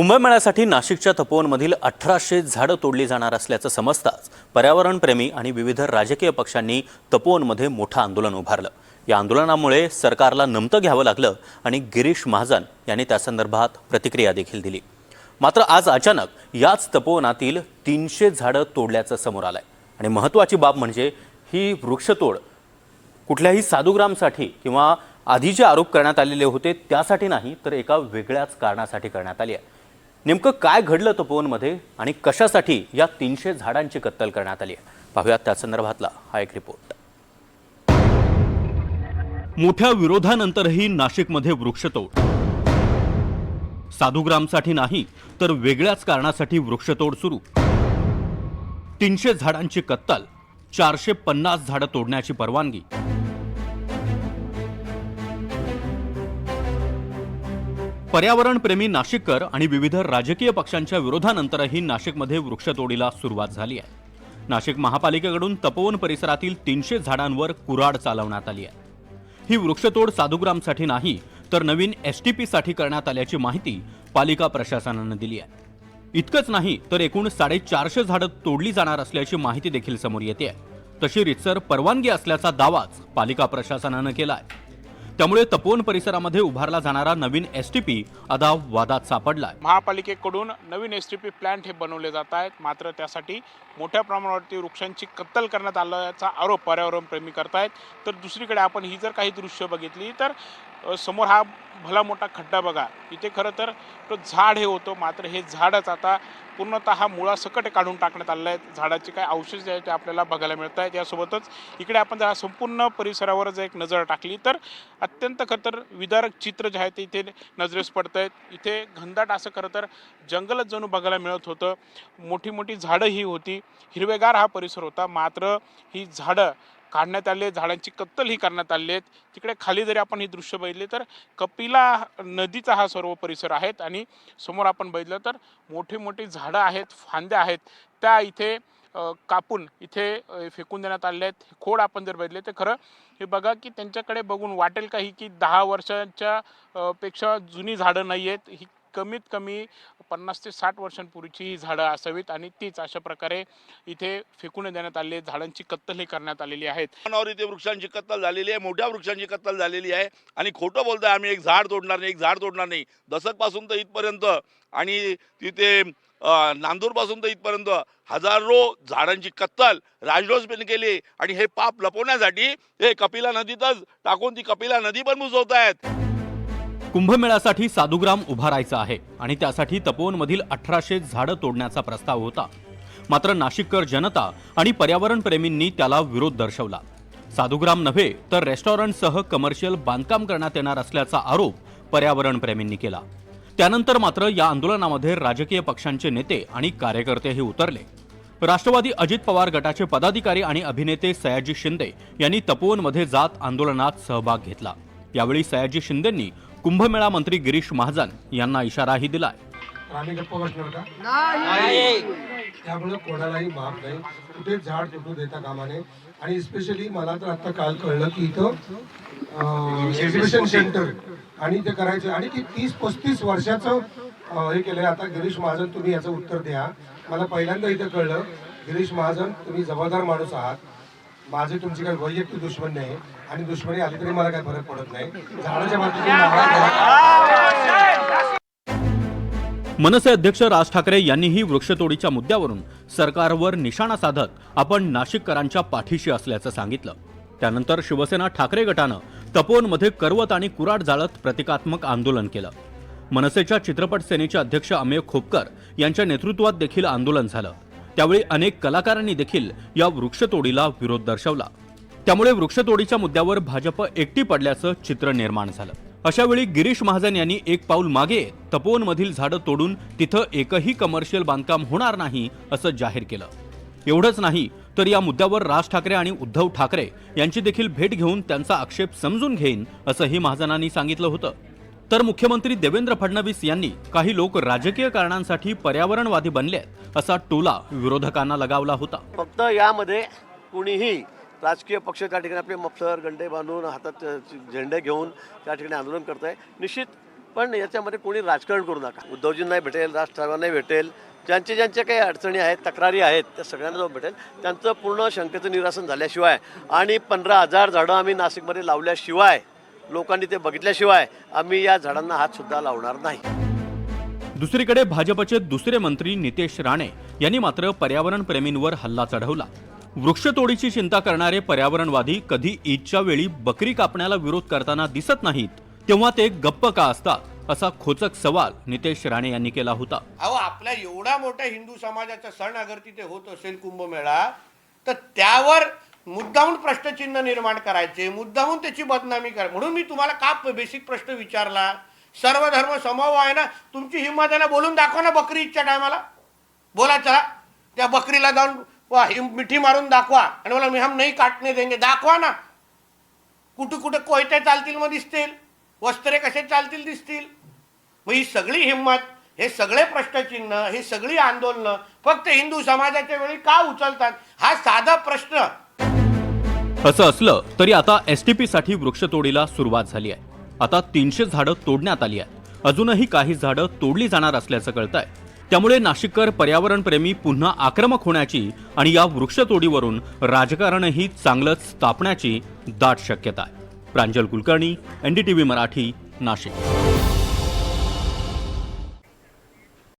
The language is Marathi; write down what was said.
कुंभमेळ्यासाठी नाशिकच्या तपोवनमधील 1800 झाडं तोडली जाणार असल्याचं समजताच पर्यावरणप्रेमी आणि विविध राजकीय पक्षांनी तपोवनमध्ये मोठं आंदोलन उभारलं। या आंदोलनामुळे सरकारला नमतं घ्यावं लागलं आणि गिरीश महाजन यांनी त्यासंदर्भात प्रतिक्रिया देखील दिली। मात्र आज अचानक याच तपोवनातील 300 झाडं तोडल्याचं समोर आलंय आणि महत्त्वाची बाब म्हणजे ही वृक्षतोड कुठल्याही साधुग्रामसाठी किंवा आधी जे आरोप करण्यात आलेले होते त्यासाठी नाही, तर एका वेगळ्याच कारणासाठी करण्यात आली आहे। नेमकं काय घडलं तपोवनमध्ये आणि कशासाठी या 300 झाडांची कत्तल करण्यात आली आहे, पाहूयात त्या संदर्भातला हा एक रिपोर्ट। मोठ्या विरोधानंतरही नाशिकमध्ये वृक्षतोड, साधुग्रामसाठी नाही तर वेगळ्याच कारणासाठी वृक्षतोड सुरू। 300 झाडांची कत्तल, 450 झाडं तोडण्याची परवानगी। पर्यावरणप्रेमी नाशिककर आणि विविध राजकीय पक्षांच्या विरोधानंतरही नाशिकमध्ये वृक्षतोडीला सुरुवात झाली आहे। नाशिक महापालिकेकडून तपोवन परिसरातील 300 झाडांवर कुऱ्हाड चालवण्यात आली आहे। ही वृक्षतोड साधुग्रामसाठी नाही तर नवीन एसटीपी साठी करण्यात आल्याची माहिती पालिका प्रशासनाने दिली आहे। इतकंच नाही तर एकूण 450 झाडं तोडली जाणार असल्याची माहिती देखील समोर येते आहे। तशी रितसर परवानगी असल्याचा दावाच पालिका प्रशासनाने केला आहे। त्यामुळे तपोवन परिसरामध्ये उभारला जाणारा नवीन एसटीपी आता वादात सापडलाय। महापालिकेकडून नवीन एसटीपी प्लांट हे बनवले जात आहेत, मात्र त्यासाठी मोठ्या प्रमाणावरती वृक्षांची कत्तल करण्यात आल्याचा आरोप पर्यावरणप्रेमी करतायत। तर दुसरीकडे आपण ही जर काही दृश्य बघितली तर समोर हा भला मोठा खड्डा बघा, इथे खरं तर तो झाड हे होतं, मात्र हे झाडच आता पूर्णतः मुळासकट काढून टाकण्यात आलेलं आहे। झाडाचे काय अवशेष जे आहेत ते आपल्याला बघायला मिळत आहेत। यासोबतच इकडे आपण जर संपूर्ण परिसरावर जर एक नजर टाकली तर अत्यंत खरं तर विदारक चित्र जे आहे ते इथे नजरेस पडत आहेत। इथे घनदाट असं खरं तर जंगलच जणू बघायला मिळत होतं। मोठी मोठी झाडं ही होती, हिरवेगार हा परिसर होता, मात्र ही झाडं काढण्यात आले, झाडांची कत्तल ही करण्यात आली आहे। तिकडे खाली जरी आपण ही दृश्य बघितले तर कपिला नदीचा हा सर्व परिसर आहे आणि समोर आपण बघितलं तर मोठी मोठी झाडं आहेत, फांद्या आहेत, त्या इथे कापून इथे फेकून देण्यात आले आहेत। खोड आपण जर बघितले तर खरं हे बघा की त्यांच्याकडे बघून वाटेल काही की 10 वर्षांच्या पेक्षा जुनी झाडं नाही आहेत, ही कमीत कमी 50 ते 60 वर्षांपूर्वीची ही झाडं असावीत आणि तीच अशा प्रकारे इथे फेकून देण्यात आले, झाडांची कत्तल ही करण्यात आलेली आहे। इथे वृक्षांची कत्तल झालेली आहे, मोठ्या वृक्षांची कत्तल झालेली आहे आणि खोटं बोलताय आम्ही एक झाड तोडणार नाही, एक झाड तोडणार नाही। दशकपासून तर इथपर्यंत आणि तिथे नांदूरपासून तर इथपर्यंत हजारो झाडांची कत्तल राजरोसपणे केली आणि हे पाप लपवण्यासाठी हे कपिला नदीतच टाकून ती कपिला नदी पण बुजवतायत। कुंभमेळ्यासाठी साधुग्राम उभारायचा आहे आणि त्यासाठी तपोवनमधील 1800 झाडं तोडण्याचा प्रस्ताव होता, मात्र नाशिककर जनता आणि पर्यावरणप्रेमींनी त्याला विरोध दर्शवला। साधुग्राम नव्हे तर रेस्टॉरंटसह कमर्शियल बांधकाम करण्यात येणार असल्याचा आरोप पर्यावरणप्रेमींनी केला। त्यानंतर मात्र या आंदोलनामध्ये राजकीय पक्षांचे नेते आणि कार्यकर्तेही उतरले। राष्ट्रवादी अजित पवार गटाचे पदाधिकारी आणि अभिनेते सयाजी शिंदे यांनी तपोवनमध्ये जात आंदोलनात सहभाग घेतला। यावेळी सयाजी शिंदेंनी कुंभमेळा मंत्री गिरीश महाजन यांना इशाराही दिलाय। आम्ही गप्प बसणार का? नाही, त्यामुळे कोणालाही माफ नाही, कुठे झाड तुटू देता कामा नये। आणि स्पेशली मला तर आता काल कळलं की इथं एक्झिबिशन सेंटर आणि ते करायचे आणि की 30-35 वर्षाचं हे केलंय। आता गिरीश महाजन तुम्ही याचं उत्तर द्या। मला पहिल्यांदा इथं कळलं गिरीश महाजन तुम्ही जबाबदार माणूस आहात, माझे तुमची काही वैयक्तिक दुश्मन नाही आणि दुश्मनी आली तरी मला काही फरक पडत नाही। झाडाच्या बाजूने मनसे अध्यक्ष राज ठाकरे यांनीही वृक्षतोडीच्या मुद्द्यावरून सरकारवर निशाणा साधत आपण नाशिककरांच्या पाठीशी असल्याचं सांगितलं। त्यानंतर शिवसेना ठाकरे गटानं तपोवनमध्ये करवत आणि कुऱ्हाड जाळत प्रतिकात्मक आंदोलन केलं। मनसेच्या चित्रपट सेनेचे अध्यक्ष अमेय खोपकर यांच्या नेतृत्वात देखील आंदोलन झालं। त्यावेळी अनेक कलाकारांनी देखील या वृक्षतोडीला विरोध दर्शवला। त्यामुळे वृक्षतोडीच्या मुद्द्यावर भाजप एकटी पडल्याचं चित्र निर्माण झालं। अशा वेळी गिरीश महाजन यांनी एक पाऊल मागे तपोवनमधील झाडं तोडून तिथं एकही कमर्शियल बांधकाम होणार नाही असं जाहीर केलं। एवढंच नाही तर या मुद्द्यावर राज ठाकरे आणि उद्धव ठाकरे यांची देखील भेट घेऊन त्यांचा आक्षेप समजून घेईन असंही महाजनांनी सांगितलं होतं। तर मुख्यमंत्री देवेंद्र फडणवीस यांनी काही लोक राजकीय कारणांसाठी पर्यावरणवादी बनलेत असा टोला विरोधकांना लगावला होता। फक्त यामध्ये कुणीही राजकीय पक्ष त्या ठिकाणी आपले मफलर गंडे बांधून हातात झेंडे घेऊन त्या ठिकाणी आंदोलन करत आहे। निश्चित पण याच्यामध्ये कोणी राजकारण करू नका. उद्धवजींनाही भेटेल, राज ठाकरेंनाही भेटेल, ज्यांच्या काही अडचणी आहेत, तक्रारी आहेत, त्या सगळ्यांना जाऊन भेटेल. त्यांचं पूर्ण शंकेचं निरसन झाल्याशिवाय आणि 15,000 झाडं आम्ही नाशिकमध्ये लावल्याशिवाय, लोकांनी ते बघितल्याशिवाय आम्ही या झाडांना हातसुद्धा लावणार नाही. दुसरीकडे भाजपचे दुसरे मंत्री नितेश राणे यांनी मात्र पर्यावरण प्रेमींवर हल्ला चढवला. वृक्षतोडीची चिंता करणारे पर्यावरणवादी कधी ईदच्या वेळी बकरी कापण्याला विरोध करताना दिसत नाहीत, तेव्हा ते गप्प का असतात, असा खोचक सवाल नितेश राणे यांनी केला होता. अहो, आपल्या एवढा मोठ्या हिंदू समाजाचा सण अगर तिथे होत असेल कुंभमेळा, तर त्यावर मुद्दामून प्रश्नचिन्ह निर्माण करायचे, मुद्दामून त्याची बदनामी करायची. म्हणून मी तुम्हाला का बेसिक प्रश्न विचारला. सर्व धर्म समभाव आहे ना, तुमची हिंमत आहे ना, बोलून दाखवा ना बकरी ईदच्या टायमाला. बोला चला, त्या बकरीला जाऊन मिठी मारून दाखवा आणि मला हम नाही काटणे देंगे दाखवा ना. कुठे कुठे कोयते चालतील मग दिसतील, वस्त्रे कसे चालतील दिसतील. मग ही सगळी हिंमत, हे सगळे प्रश्नचिन्ह, हे सगळी आंदोलनं फक्त हिंदू समाजाच्या वेळी का उचलतात, हा साधा प्रश्न. असं असलं तरी आता STP साठी वृक्षतोडीला सुरुवात झाली आहे. आता 300 झाडं तोडण्यात आली आहेत. अजूनही काही झाडं तोडली जाणार असल्याचं कळतंय. त्यामुळे नाशिककर पर्यावरणप्रेमी पुन्हा आक्रमक होण्याची आणि या वृक्षतोडीवरून राजकारणही चांगलंच तापण्याची दाट शक्यता आहे. प्रांजल कुलकर्णी, NDTV मराठी, नाशिक.